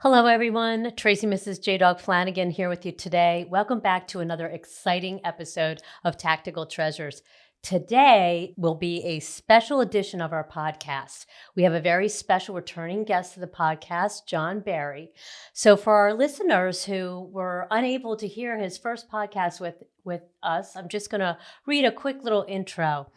Hello, everyone. Tracy Mrs. JDog Flanagan here with you today. Welcome back to another exciting episode of Tactical Treasures. Today will be a special edition of our podcast. We have a very special returning guest to the podcast, John Barry. So for our listeners who were unable to hear his first podcast with us, I'm just going to read a quick little intro.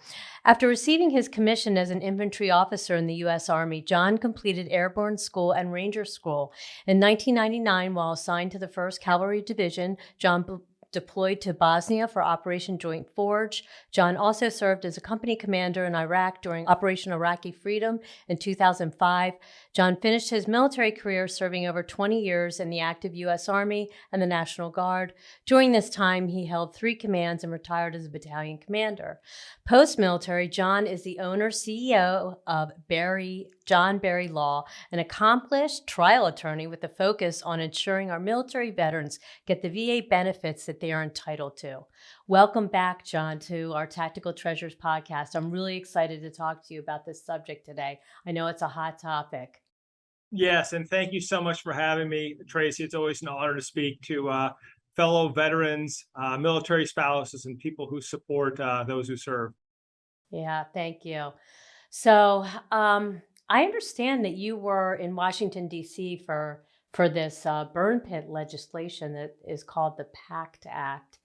After receiving his commission as an infantry officer in the U.S. Army, John completed airborne school and ranger school. In 1999, while assigned to the 1st Cavalry Division, John deployed to Bosnia for Operation Joint Forge. John also served as a company commander in Iraq during Operation Iraqi Freedom in 2005. John finished his military career serving over 20 years in the active U.S. Army and the National Guard. During this time, he held 3 commands and retired as a battalion commander. Post-military, John is the owner-CEO of John Barry Law, an accomplished trial attorney with a focus on ensuring our military veterans get the VA benefits that they are entitled to. Welcome back, John, to our Tactical Treasures podcast. I'm really excited to talk to you about this subject today. I know it's a hot topic. Yes, and thank you so much for having me, Tracy. It's always an honor to speak to fellow veterans, military spouses, and people who support those who serve. Yeah, thank you. So, I understand that you were in Washington, D.C. for this burn pit legislation that is called the PACT Act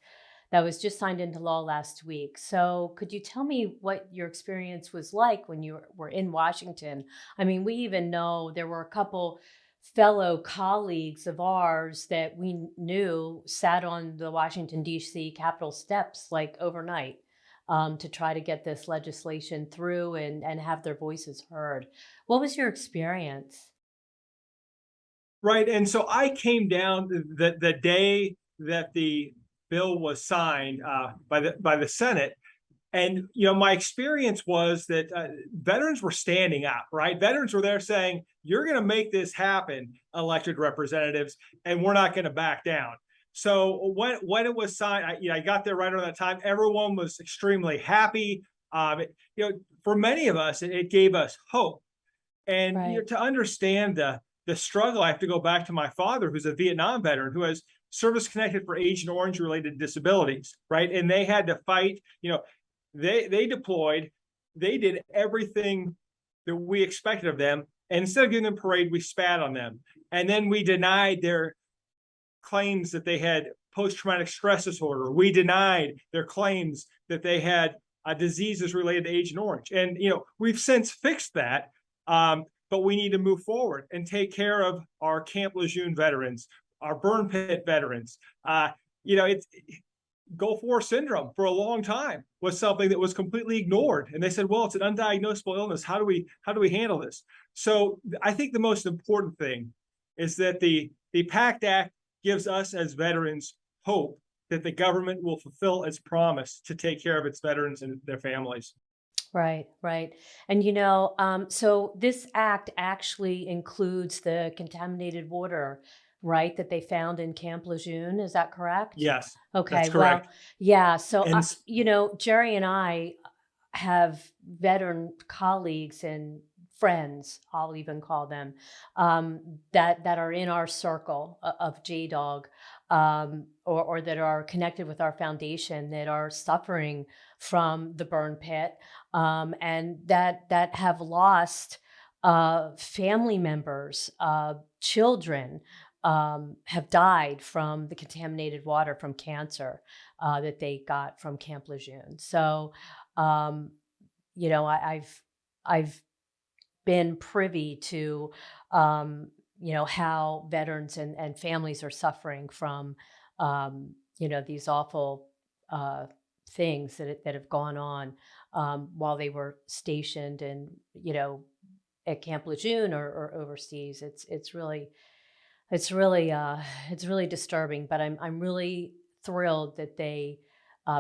that was just signed into law last week. So, could you tell me what your experience was like when you were in Washington? I mean, we even know there were a couple fellow colleagues of ours that we knew sat on the Washington, D.C. Capitol steps like overnight to try to get this legislation through and have their voices heard. What was your experience? Right, and so I came down the day that the bill was signed by the Senate, and my experience was that veterans were standing up. Right, veterans were there saying, "You're going to make this happen, elected representatives, and we're not going to back down." So when it was signed, I got there right around that time. Everyone was extremely happy. For many of us, it gave us hope. And Right. to understand the struggle, I have to go back to my father, who's a Vietnam veteran who has service connected for Agent Orange related disabilities, right? And they had to fight. They deployed, they did everything that we expected of them, and instead of giving them parade, we spat on them, and then we denied their claims that they had post-traumatic stress disorder. We denied their claims that they had diseases related to Agent Orange. And, we've since fixed that, but we need to move forward and take care of our Camp Lejeune veterans, our burn pit veterans. It's Gulf War syndrome for a long time was something that was completely ignored. And they said, well, it's an undiagnosable illness. How do we handle this? So I think the most important thing is that the PACT Act gives us as veterans hope that the government will fulfill its promise to take care of its veterans and their families. Right, right. And so this act actually includes the contaminated water, right, that they found in Camp Lejeune. Is that correct? Yes, that's Okay, well, correct. yeah. So, And Jerry and I have veteran colleagues and friends, I'll even call them, that are in our circle of JDog, or that are connected with our foundation that are suffering from the burn pit, and that have lost family members, children. Have died from the contaminated water from cancer that they got from Camp Lejeune. So, um, I've been privy to, how veterans and families are suffering from, these awful things that have gone on while they were stationed and, at Camp Lejeune or overseas. It's really it's really disturbing, but I'm really thrilled that they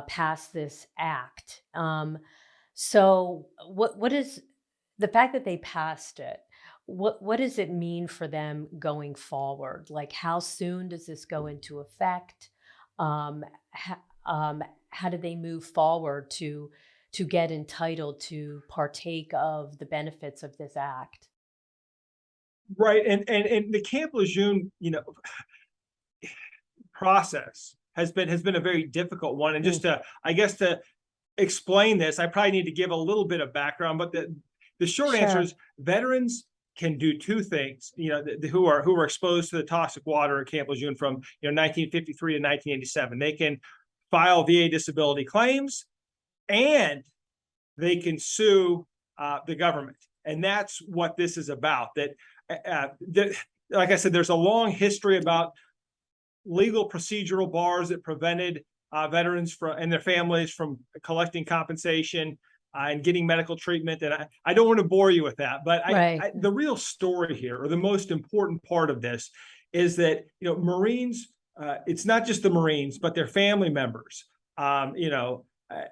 passed this act. So what is the fact that they passed it? What does it mean for them going forward? Like, how soon does this go into effect? Um, how, how do they move forward to get entitled to partake of the benefits of this act? Right. And the Camp Lejeune, process has been a very difficult one. And just to explain this, I probably need to give a little bit of background, but the short answer Sure. is veterans can do two things, who are exposed to the toxic water at Camp Lejeune from 1953 to 1987. They can file VA disability claims, and they can sue the government. And that's what this is about. Like I said, there's a long history about legal procedural bars that prevented veterans and their families from collecting compensation and getting medical treatment. And I don't want to bore you with that, but the real story here, or the most important part of this, is that Marines. It's not just the Marines, but their family members.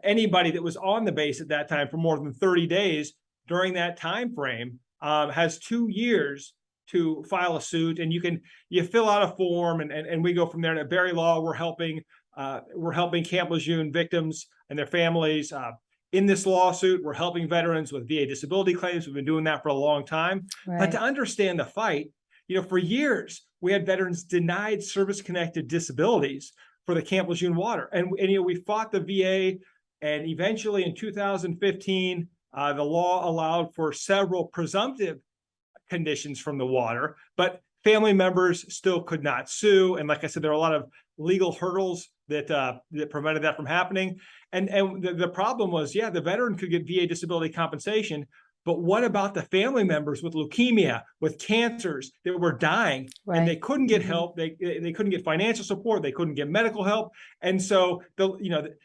Anybody that was on the base at that time for more than 30 days during that time frame has 2 years to file a suit, and you fill out a form, and we go from there. And at Berry Law, we're helping Camp Lejeune victims and their families in this lawsuit. We're helping veterans with VA disability claims. We've been doing that for a long time. Right. But to understand the fight, for years we had veterans denied service-connected disabilities for the Camp Lejeune water, and we fought the VA, and eventually in 2015, the law allowed for several presumptive conditions from the water, but family members still could not sue. And like I said, there are a lot of legal hurdles that prevented that from happening. And the problem was, the veteran could get VA disability compensation, but what about the family members with leukemia, with cancers that were dying, and they couldn't get help? They couldn't get financial support. They couldn't get medical help. And so the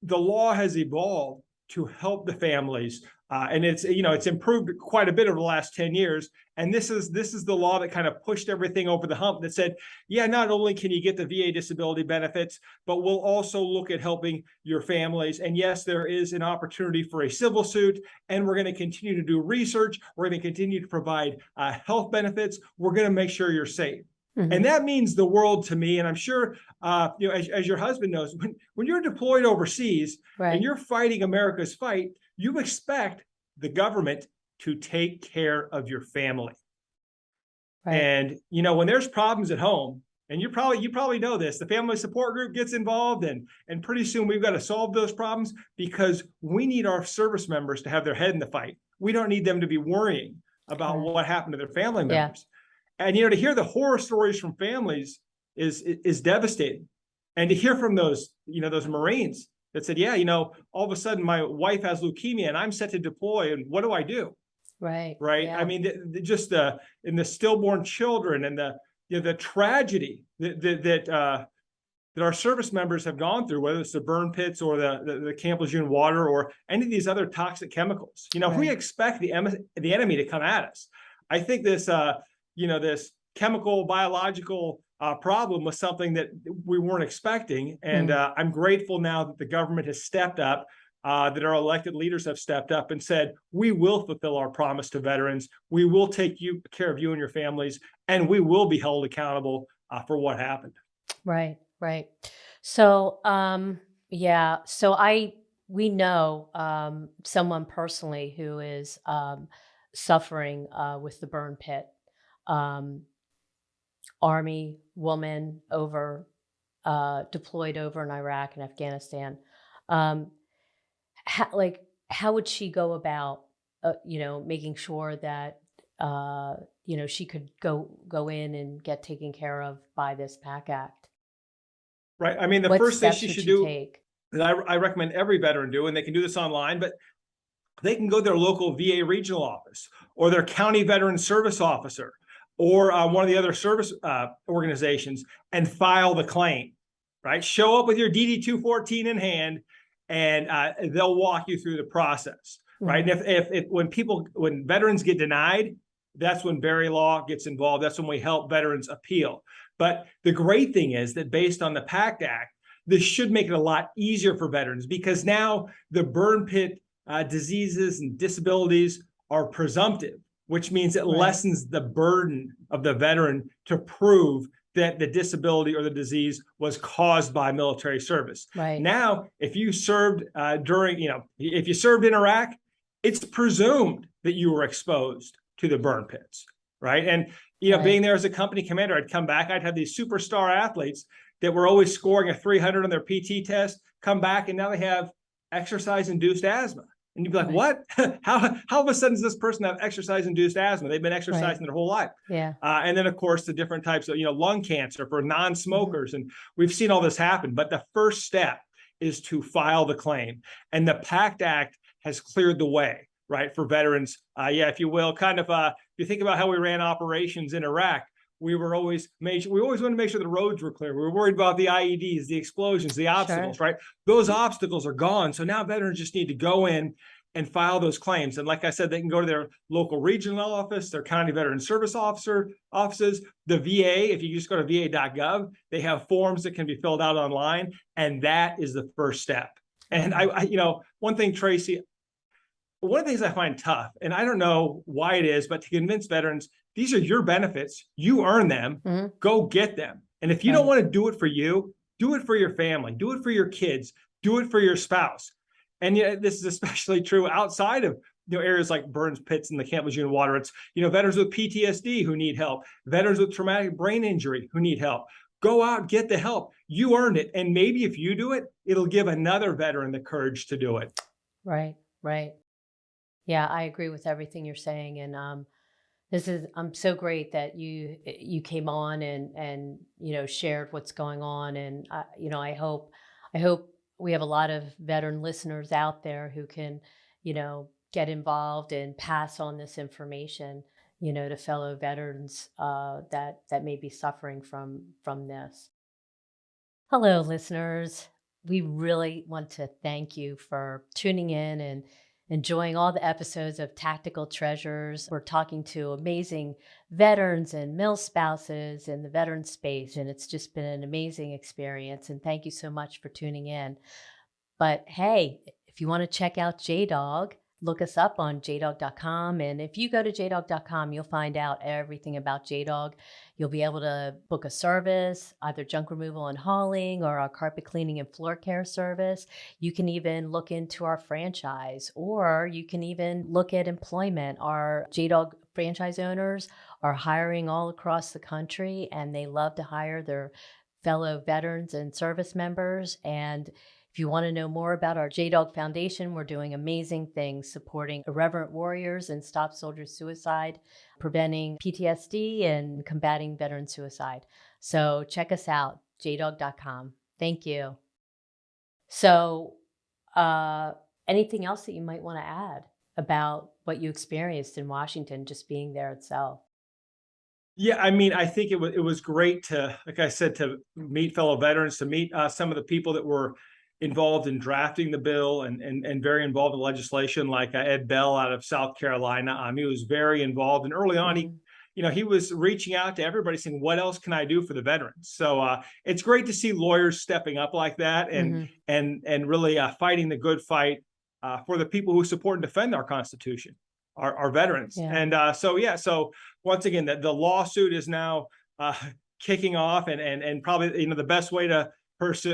law has evolved to help the families. And it's improved quite a bit over the last 10 years. And this is the law that kind of pushed everything over the hump, that said, not only can you get the VA disability benefits, but we'll also look at helping your families. And yes, there is an opportunity for a civil suit, and we're going to continue to do research. We're going to continue to provide health benefits. We're going to make sure you're safe. Mm-hmm. And that means the world to me. And I'm sure, as your husband knows, when you're deployed overseas and you're fighting America's fight, you expect the government to take care of your family. Right. And, when there's problems at home, and you probably know this, the family support group gets involved, and pretty soon we've got to solve those problems, because we need our service members to have their head in the fight. We don't need them to be worrying about what happened to their family members. And, to hear the horror stories from families is devastating. And to hear from those Marines that said, all of a sudden my wife has leukemia and I'm set to deploy, and what do I do? Right. Yeah. I mean, in the stillborn children, and the tragedy that our service members have gone through, whether it's the burn pits or the Camp Lejeune water or any of these other toxic chemicals. If we expect the enemy to come at us, I think this chemical, biological problem was something that we weren't expecting. And I'm grateful now that the government has stepped up, that our elected leaders have stepped up and said, we will fulfill our promise to veterans. We will take care of you and your families, and we will be held accountable for what happened. Right. So, we know someone personally who is suffering with the burn pit. Army woman deployed over in Iraq and Afghanistan. How would she go about, making sure that, she could go in and get taken care of by this PACT Act? Right. I mean, the first thing she should do, and I recommend every veteran do, and they can do this online, but they can go to their local VA regional office or their county veteran service officer or one of the other service organizations and file the claim, right? Show up with your DD-214 in hand, and they'll walk you through the process, right? And when veterans get denied, that's when Berry Law gets involved. That's when we help veterans appeal. But the great thing is that based on the PACT Act, this should make it a lot easier for veterans, because now the burn pit diseases and disabilities are presumptive, which means it lessens the burden of the veteran to prove that the disability or the disease was caused by military service. Right. Now, if you served if you served in Iraq, it's presumed that you were exposed to the burn pits. right? And, Right. being there as a company commander, I'd come back, I'd have these superstar athletes that were always scoring a 300 on their PT test, come back, and now they have exercise-induced asthma. And you'd be like, Right. what? How all of a sudden does this person have exercise-induced asthma? They've been exercising their whole life. Yeah. And then, of course, the different types of, lung cancer for non-smokers. And we've seen all this happen. But the first step is to file the claim. And the PACT Act has cleared the way, right, for veterans. If you will, kind of, if you think about how we ran operations in Iraq, we always wanted to make sure the roads were clear. We were worried about the IEDs, the explosions, the obstacles, right? Those obstacles are gone. So now veterans just need to go in and file those claims. And like I said, they can go to their local regional office, their county veteran service offices, the VA. If you just go to va.gov, they have forms that can be filled out online. And that is the first step. And one thing, Tracy, one of the things I find tough, and I don't know why it is, but to convince veterans, these are your benefits. You earn them. Go get them. And if you don't want to do it for you, do it for your family. Do it for your kids. Do it for your spouse. And this is especially true outside of areas like burns pits and the Camp Lejeune water. It's veterans with PTSD who need help, veterans with traumatic brain injury who need help. Go out, get the help. You earned it. And maybe if you do it, it'll give another veteran the courage to do it. Right. Yeah, I agree with everything you're saying. And I'm so great that you came on and shared what's going on. And I hope we have a lot of veteran listeners out there who can get involved and pass on this information to fellow veterans that may be suffering from this. Hello, listeners. We really want to thank you for tuning in and enjoying all the episodes of Tactical Treasures. We're talking to amazing veterans and mil spouses in the veteran space, and it's just been an amazing experience. And thank you so much for tuning in. But hey, if you want to check out JDog, look us up on jdog.com. And if you go to jdog.com, you'll find out everything about JDog. You'll be able to book a service, either junk removal and hauling or our carpet cleaning and floor care service. You can even look into our franchise, or you can even look at employment. Our JDog franchise owners are hiring all across the country, and they love to hire their fellow veterans and service members. And if you want to know more about our JDog Foundation, we're doing amazing things supporting irreverent warriors and stop soldier suicide, preventing PTSD, and combating veteran suicide. So check us out, jdog.com. Thank you. So anything else that you might want to add about what you experienced in Washington, just being there itself? Yeah, I mean, I think it was great to, like I said, to meet fellow veterans, to meet some of the people that were involved in drafting the bill and very involved in legislation, like Ed Bell out of South Carolina. He was very involved, and early on, he was reaching out to everybody saying, what else can I do for the veterans? So it's great to see lawyers stepping up like that and really fighting the good fight for the people who support and defend our Constitution, our veterans. And so once again, the lawsuit is now kicking off, and probably the best way to pursue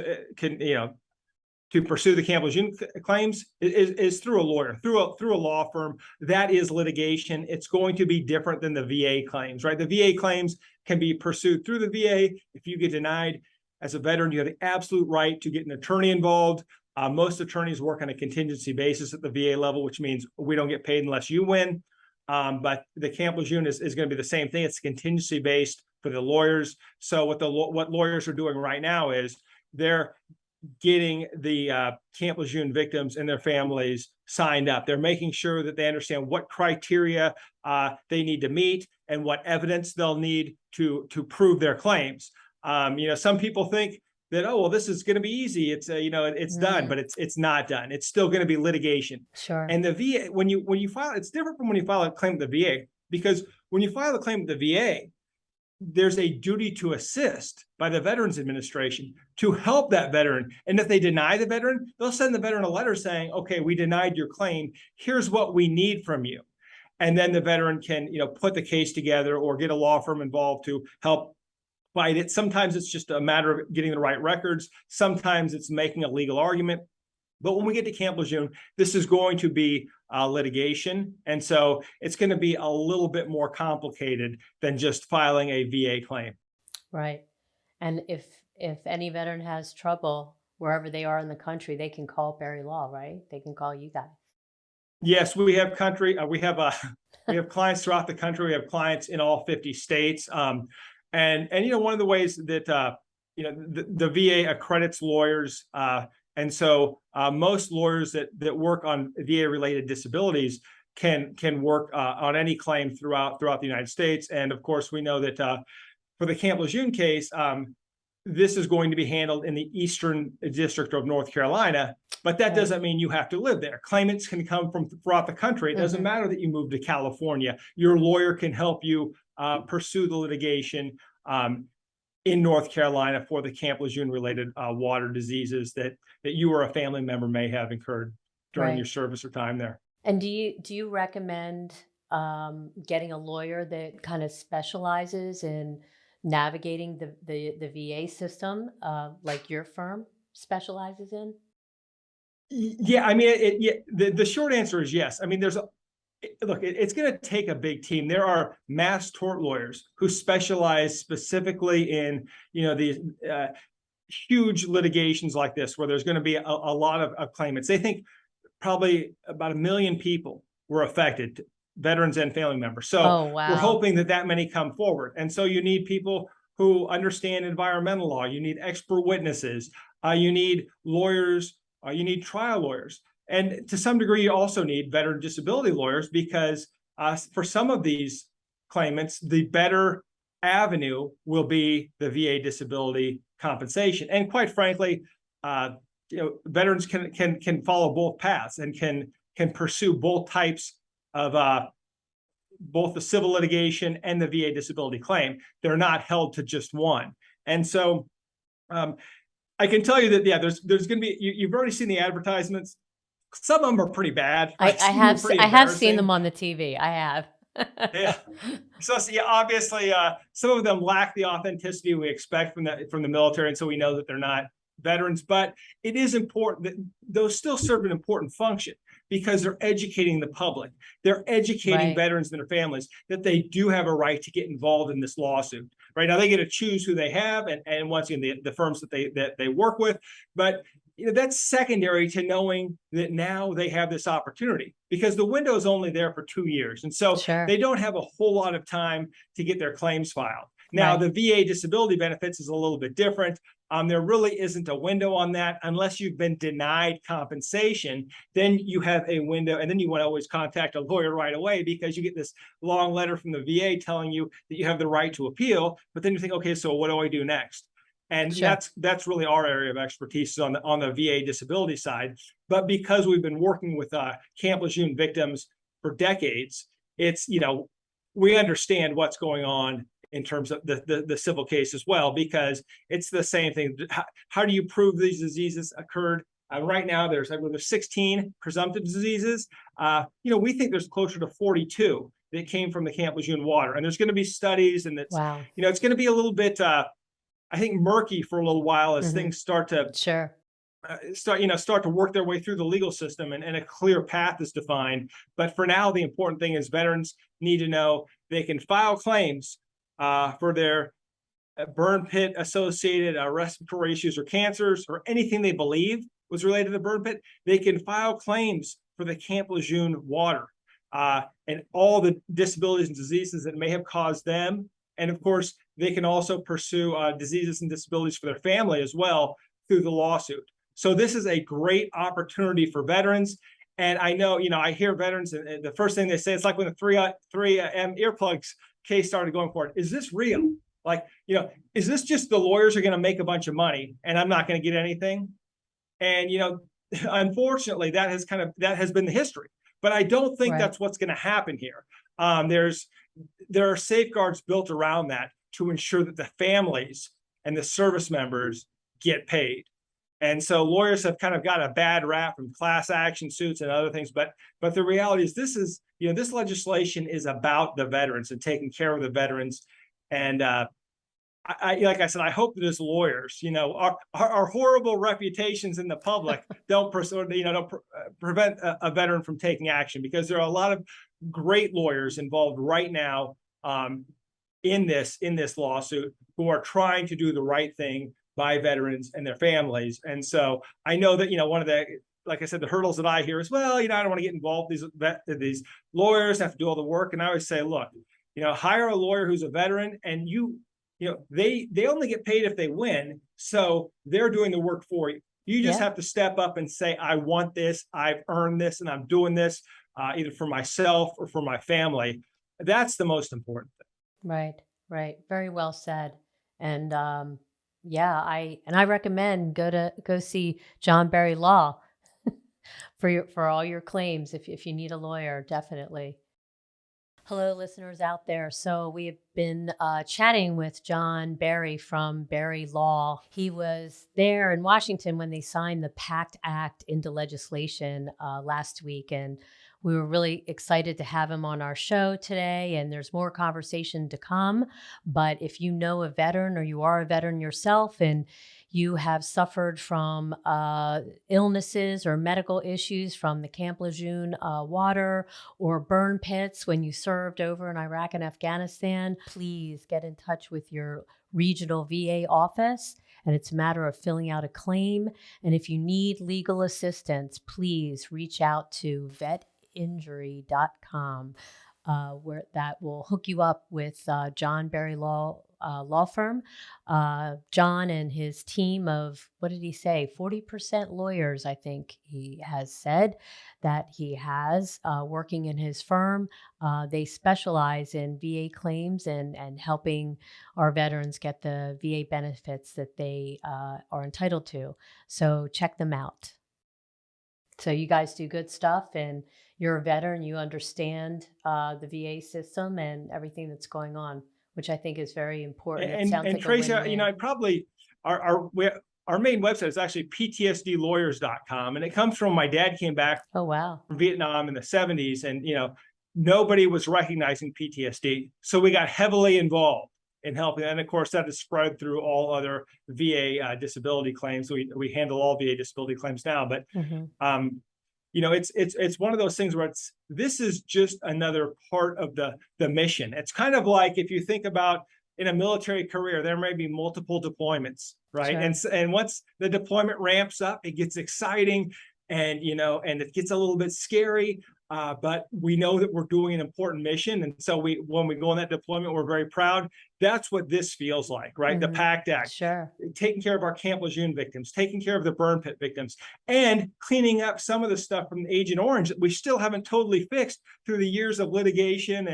the Camp Lejeune claims is through a lawyer, through a law firm. That is litigation. It's going to be different than the VA claims, right? The VA claims can be pursued through the VA. If you get denied as a veteran, you have the absolute right to get an attorney involved. Most attorneys work on a contingency basis at the VA level, which means we don't get paid unless you win. But the Camp Lejeune is going to be the same thing. It's contingency based for the lawyers. So what lawyers are doing right now is they're getting the Camp Lejeune victims and their families signed up. They're making sure that they understand what criteria they need to meet and what evidence they'll need to prove their claims. Some people think that, oh, well, this is going to be easy. It's it's done, but it's not done. It's still going to be litigation. Sure. And the VA, when you file, it's different from when you file a claim with the VA, because when you file a claim with the VA, there's a duty to assist by the Veterans Administration to help that veteran. And if they deny the veteran, they'll send the veteran a letter saying, okay, we denied your claim. Here's what we need from you. And then the veteran can, put the case together or get a law firm involved to help fight it. Sometimes it's just a matter of getting the right records. Sometimes it's making a legal argument. But when we get to Camp Lejeune, this is going to be litigation. And so it's going to be a little bit more complicated than just filing a VA claim. Right. And if any veteran has trouble wherever they are in the country, they can call Berry Law, right? They can call you guys. Yes, we have we have clients throughout the country. We have clients in all 50 states. And one of the ways that the VA accredits lawyers, and so most lawyers that work on VA related disabilities can work on any claim throughout the United States. And of course, we know that for the Camp Lejeune case, this is going to be handled in the Eastern District of North Carolina, but that doesn't mean you have to live there. Claimants can come from throughout the country. It doesn't matter that you move to California. Your lawyer can help you pursue the litigation in North Carolina for the Camp Lejeune related water diseases that you or a family member may have incurred during your service or time there. And do you recommend getting a lawyer that kind of specializes in navigating the VA system, like your firm specializes in? Yeah, I mean, the short answer is yes. I mean, it's going to take a big team. There are mass tort lawyers who specialize specifically in, these huge litigations like this, where there's going to be a lot of claimants. They think probably about 1 million people were affected, veterans and family members. So we're hoping that many come forward. And so you need people who understand environmental law. You need expert witnesses. You need lawyers. You need trial lawyers. And to some degree, you also need veteran disability lawyers, because for some of these claimants, the better avenue will be the VA disability compensation. And quite frankly, veterans can follow both paths and can pursue both types of both the civil litigation and the VA disability claim. They're not held to just one. And so I can tell you that, there's going to be, you've already seen the advertisements. Some of them are pretty bad. I have seen them on the TV. I have. Yeah. So obviously, some of them lack the authenticity we expect from the military, and so we know that they're not veterans. But it is important that those still serve an important function, because they're educating the public. They're educating veterans and their families that they do have a right to get involved in this lawsuit. Right now, they get to choose who they have, and once again, the firms that they work with. But that's secondary to knowing that now they have this opportunity, because the window is only there for 2 years. And so they don't have a whole lot of time to get their claims filed. Now, the VA disability benefits is a little bit different. There really isn't a window on that unless you've been denied compensation. Then you have a window, and then you want to always contact a lawyer right away, because you get this long letter from the VA telling you that you have the right to appeal. But then you think, okay, so what do I do next? And that's really our area of expertise on the VA disability side. But because we've been working with Camp Lejeune victims for decades, it's we understand what's going on in terms of the civil case as well, because it's the same thing. How do you prove these diseases occurred? Right now, there's 16 presumptive diseases. We think there's closer to 42 that came from the Camp Lejeune water, and there's going to be studies, and it's it's going to be a little bit I think murky for a little while as things start to start to work their way through the legal system, and a clear path is defined. But for now, the important thing is veterans need to know they can file claims for their burn pit associated respiratory issues or cancers, or anything they believe was related to the burn pit. They can file claims for the Camp Lejeune water and all the disabilities and diseases that may have caused them. And of course, they can also pursue diseases and disabilities for their family as well through the lawsuit. So this is a great opportunity for veterans. And I know, I hear veterans, and the first thing they say, it's like when the 3M earplugs case started going forward. Is this real? Like, is this just the lawyers are going to make a bunch of money and I'm not going to get anything? And, unfortunately, that has been the history. But I don't think that's what's going to happen here. There are safeguards built around that to ensure that the families and the service members get paid. And so lawyers have kind of got a bad rap from class action suits and other things. But the reality is this legislation is about the veterans and taking care of the veterans. And like I said, I hope that as lawyers, our horrible reputations in the public don't prevent a veteran from taking action, because there are a lot of great lawyers involved right now in this lawsuit who are trying to do the right thing by veterans and their families. And so I know that one of the, like I said, the hurdles that I hear is, well, I don't want to get involved. These lawyers have to do all the work, and I always say, look, hire a lawyer who's a veteran, and they only get paid if they win, so they're doing the work for you. You just have to step up and say, I want this, I've earned this, and I'm doing this either for myself or for my family. That's the most important thing. Right. Very well said. And I recommend go see John Berry Law for all your claims if you need a lawyer, definitely. Hello, listeners out there. So we have been chatting with John Berry from Berry Law. He was there in Washington when they signed the PACT Act into legislation last week, and we were really excited to have him on our show today, and there's more conversation to come. But if you know a veteran or you are a veteran yourself and you have suffered from illnesses or medical issues from the Camp Lejeune water or burn pits when you served over in Iraq and Afghanistan, please get in touch with your regional VA office. And it's a matter of filling out a claim. And if you need legal assistance, please reach out to vetinjury.com, where that will hook you up with John Berry Law firm. John and his team of, what did he say, 40% lawyers, I think he has said that he has working in his firm. They specialize in VA claims and helping our veterans get the VA benefits that they are entitled to. So check them out. So you guys do good stuff, and you're a veteran, you understand the VA system and everything that's going on, which I think is very important. It sounds like Tracy, a win-win. I probably our main website is actually ptsdlawyers.com, and it comes from my dad came back from Vietnam in the 70s, and nobody was recognizing PTSD, so we got heavily involved in helping. And of course, that is spread through all other VA disability claims. We handle all VA disability claims now, but it's one of those things where this is just another part of the mission. It's kind of like if you think about in a military career, there may be multiple deployments, right? Sure. And once the deployment ramps up, it gets exciting, and and it gets a little bit scary. But we know that we're doing an important mission, and so when we go on that deployment, we're very proud. That's what this feels like, right? The PACT Act, taking care of our Camp Lejeune victims, taking care of the burn pit victims, and cleaning up some of the stuff from Agent Orange that we still haven't totally fixed through the years of litigation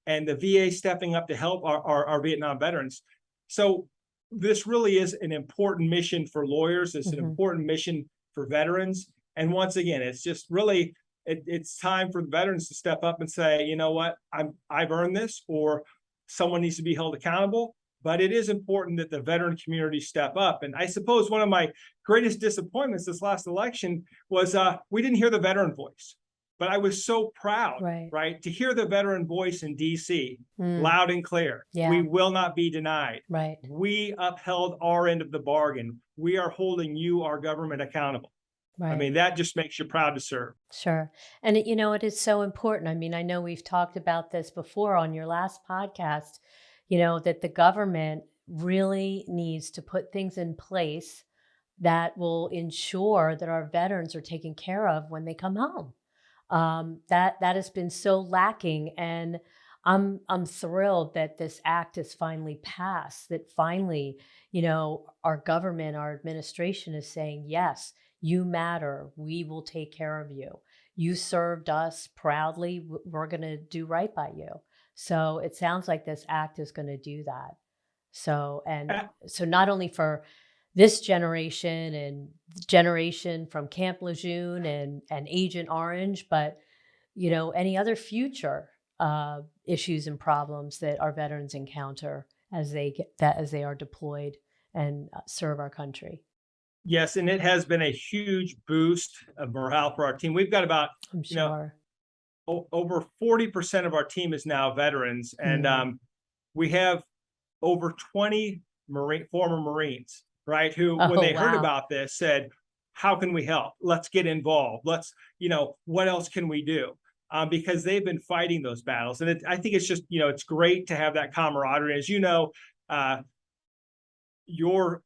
and the VA stepping up to help our Vietnam veterans. So this really is an important mission for lawyers. It's an important mission for veterans. And once again, it's just really, it's time for the veterans to step up and say, you know what, I've earned this, or someone needs to be held accountable. But it is important that the veteran community step up. And I suppose one of my greatest disappointments this last election was we didn't hear the veteran voice. But I was so proud, right, to hear the veteran voice in D.C. loud and clear. Yeah. We will not be denied. Right. We upheld our end of the bargain. We are holding you, our government, accountable. Right. I mean, that just makes you proud to serve. Sure. And, it is so important. I mean, I know we've talked about this before on your last podcast, that the government really needs to put things in place that will ensure that our veterans are taken care of when they come home. That has been so lacking, and I'm thrilled that this act is finally passed, that finally, our government, our administration is saying, yes, you matter. We will take care of you. You served us proudly. We're going to do right by you. So it sounds like this act is going to do that. So not only for this generation and generation from Camp Lejeune and Agent Orange, but any other future issues and problems that our veterans encounter as they are deployed and serve our country. Yes, and it has been a huge boost of morale for our team. We've got about over 40% of our team is now veterans, and we have over 20 former Marines, right? Who, when Oh, they heard wow. about this, said, how can we help? Let's get involved. Let's, what else can we do? Because they've been fighting those battles. And I think it's just, it's great to have that camaraderie. As you know, uh, your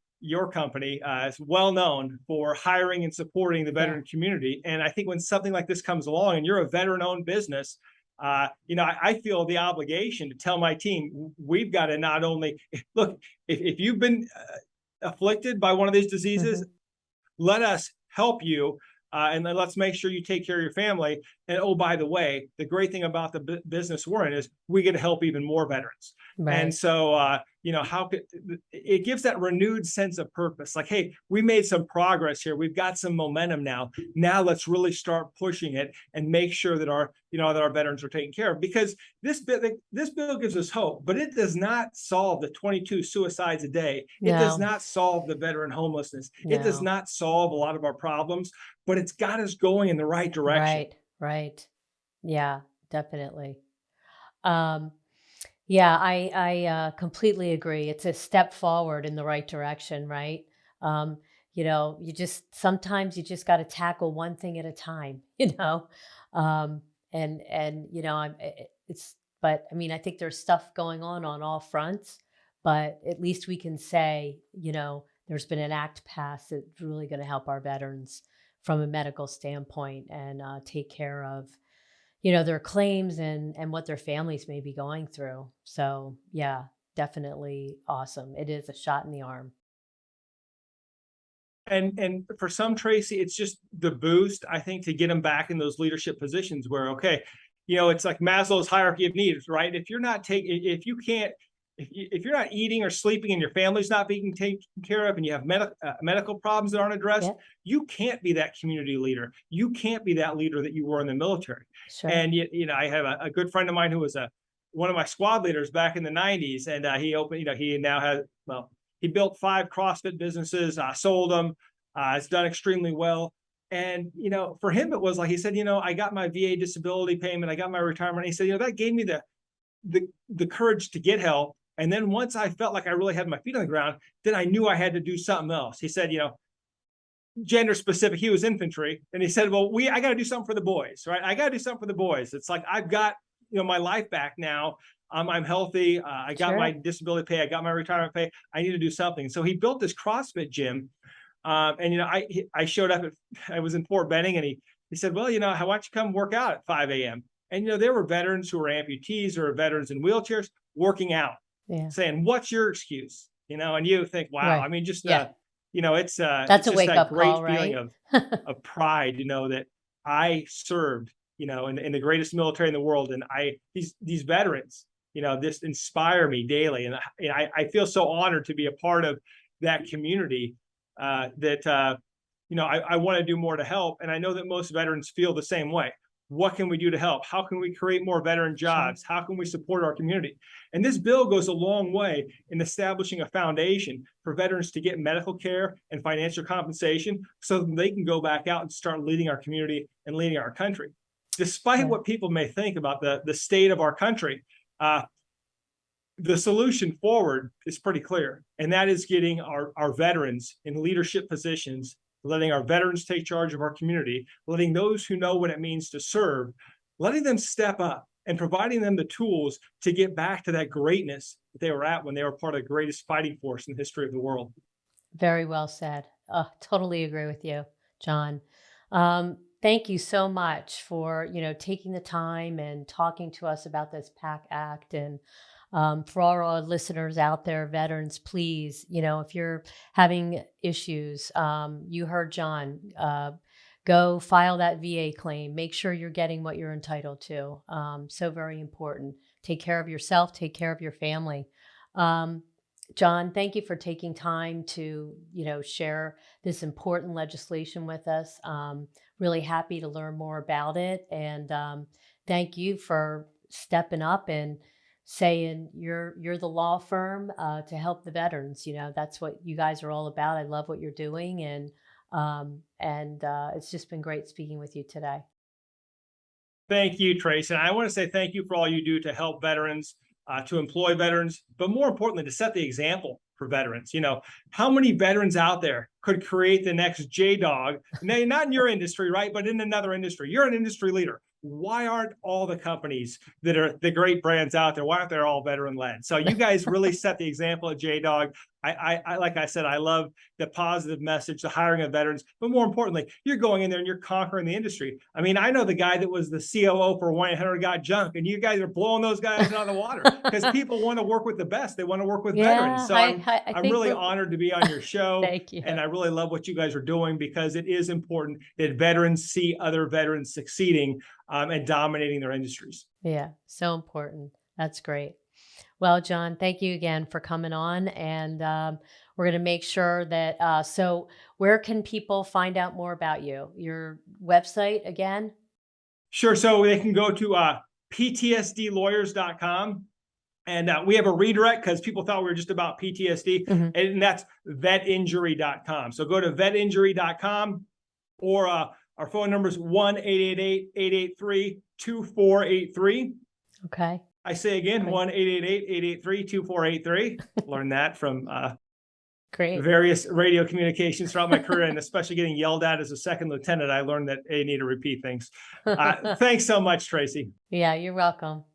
company is well known for hiring and supporting the Yeah. veteran community. And I think when something like this comes along and you're a veteran-owned business, I feel the obligation to tell my team, we've got to not only look, if you've been afflicted by one of these diseases, Hmm. let us help you. And then let's make sure you take care of your family. And oh, by the way, the great thing about the business we're in is we get to help even more veterans. And Right. so, how could it gives that renewed sense of purpose? Like, hey, we made some progress here. We've got some momentum now. Now let's really start pushing it and make sure that our veterans are taken care of. Because this bill gives us hope, but it does not solve the 22 suicides a day. It does No, not solve the veteran homelessness. It does no. not solve a lot of our problems, but it's got us going in the right direction. Right, right. Yeah, definitely. Um, yeah, I completely agree. It's a step forward in the right direction, right? Um, you just sometimes you just got to tackle one thing at a time, Um, and it's but I mean, I think there's stuff going on all fronts, but at least we can say, there's been an act passed that's really going to help our veterans from a medical standpoint and take care of their claims and what their families may be going through. So, yeah, definitely awesome. It is a shot in the arm. And for some, Tracy, it's just the boost, I think, to get them back in those leadership positions where, okay, it's like Maslow's hierarchy of needs, right? If you're not taking, if you can't, if you're not eating or sleeping and your family's not being taken care of and you have medical problems that aren't addressed, Yeah, you can't be that community leader. You can't be that leader that you were in the military. sure. And, I have a good friend of mine who was one of my squad leaders back in the 90s. And he opened, he now has, well, he built 5 CrossFit businesses, sold them. It's done extremely well. And, for him, it was like, he said, I got my VA disability payment. I got my retirement. He said, that gave me the courage to get help. And then once I felt like I really had my feet on the ground, then I knew I had to do something else. He said, gender specific, he was infantry. And he said, well, I got to do something for the boys, right? I got to do something for the boys. It's like, I've got, my life back now. I'm healthy. I got my Sure. disability pay. I got my retirement pay. I need to do something. So he built this CrossFit gym. And I showed up I was in Fort Benning, and he said, well, why don't you come work out at 5 a.m. And there were veterans who were amputees or veterans in wheelchairs working out, Yeah. saying, what's your excuse? And you think, wow, I Right. mean, just Yeah. That's it's a just wake that up great call, feeling right? of pride, that I served, in the greatest military in the world. And these veterans, this inspire me daily. And I feel so honored to be a part of that community, that I want to do more to help. And I know that most veterans feel the same way. What can we do to help? How can we create more veteran Sure. jobs? How can we support our community? And this bill goes a long way in establishing a foundation for veterans to get medical care and financial compensation so that they can go back out and start leading our community and leading our country. Despite Yeah. what people may think about the state of our country, the solution forward is pretty clear, and that is getting our veterans in leadership positions, letting our veterans take charge of our community, letting those who know what it means to serve, letting them step up and providing them the tools to get back to that greatness that they were at when they were part of the greatest fighting force in the history of the world. Very well said. Totally agree with you, John. Thank you so much for taking the time and talking to us about this PACT Act. And for all our listeners out there, veterans, please, if you're having issues, you heard John. Go file that VA claim. Make sure you're getting what you're entitled to. So very important. Take care of yourself. Take care of your family. Um, John, thank you for taking time to, share this important legislation with us. Really happy to learn more about it. And thank you for stepping up and saying you're the law firm to help the veterans. That's what you guys are all about. I love what you're doing, and it's just been great speaking with you today. Thank you, Trace. And I want to say thank you for all you do to help veterans, to employ veterans, but more importantly, to set the example for veterans. How many veterans out there could create the next JDog? Not in your industry, right? But in another industry. You're an industry leader. Why aren't all the companies that are the great brands out there, why aren't they all veteran led? So you guys really set the example at JDog. I like I said, I love the positive message, the hiring of veterans, but more importantly, you're going in there and you're conquering the industry. I mean, I know the guy that was the COO for 1-800-GOT-JUNK, and you guys are blowing those guys out of the water because people want to work with the best. They want to work with veterans. So I'm really honored to be on your show. Thank you. And I really love what you guys are doing because it is important that veterans see other veterans succeeding and dominating their industries. Yeah, so important. That's great. Well, John, thank you again for coming on. And we're going to make sure that, so where can people find out more about you? Your website again? Sure. So they can go to ptsdlawyers.com. And we have a redirect because people thought we were just about PTSD. Mm-hmm. And that's vetinjury.com. So go to vetinjury.com, or our phone number is 1-888-883-2483. Okay. I say again, 1-888-883-2483. Learned that from great various radio communications throughout my career, and especially getting yelled at as a second lieutenant. I learned that I need to repeat things. Thanks so much, Tracy. Yeah, you're welcome.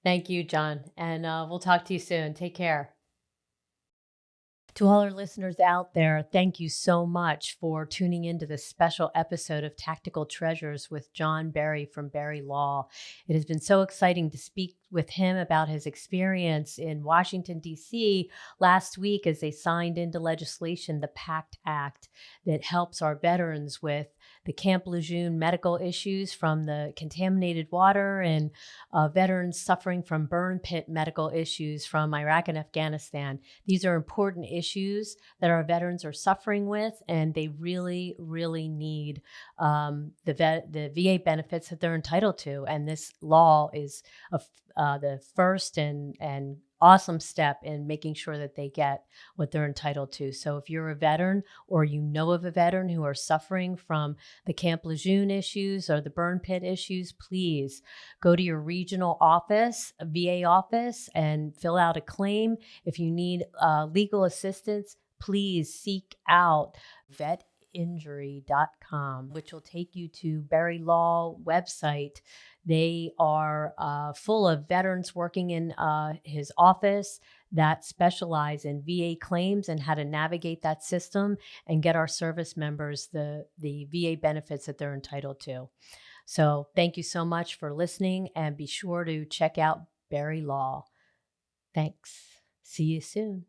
Thank you, John. And we'll talk to you soon. Take care. To all our listeners out there, thank you so much for tuning into this special episode of Tactical Treasures with John Berry from Berry Law. It has been so exciting to speak with him about his experience in Washington, D.C. last week as they signed into legislation the PACT Act that helps our veterans with the Camp Lejeune medical issues from the contaminated water, and veterans suffering from burn pit medical issues from Iraq and Afghanistan. These are important issues that our veterans are suffering with, and they really, really need the VA benefits that they're entitled to. And this law is the first and awesome step in making sure that they get what they're entitled to. So if you're a veteran, or you know of a veteran who are suffering from the Camp Lejeune issues or the burn pit issues, please go to your regional office, a VA office, and fill out a claim. If you need legal assistance, please seek out vetinjury.com, which will take you to Berry Law website. They are full of veterans working in his office that specialize in VA claims and how to navigate that system and get our service members the VA benefits that they're entitled to. So thank you so much for listening, and be sure to check out Berry Law. Thanks. See you soon.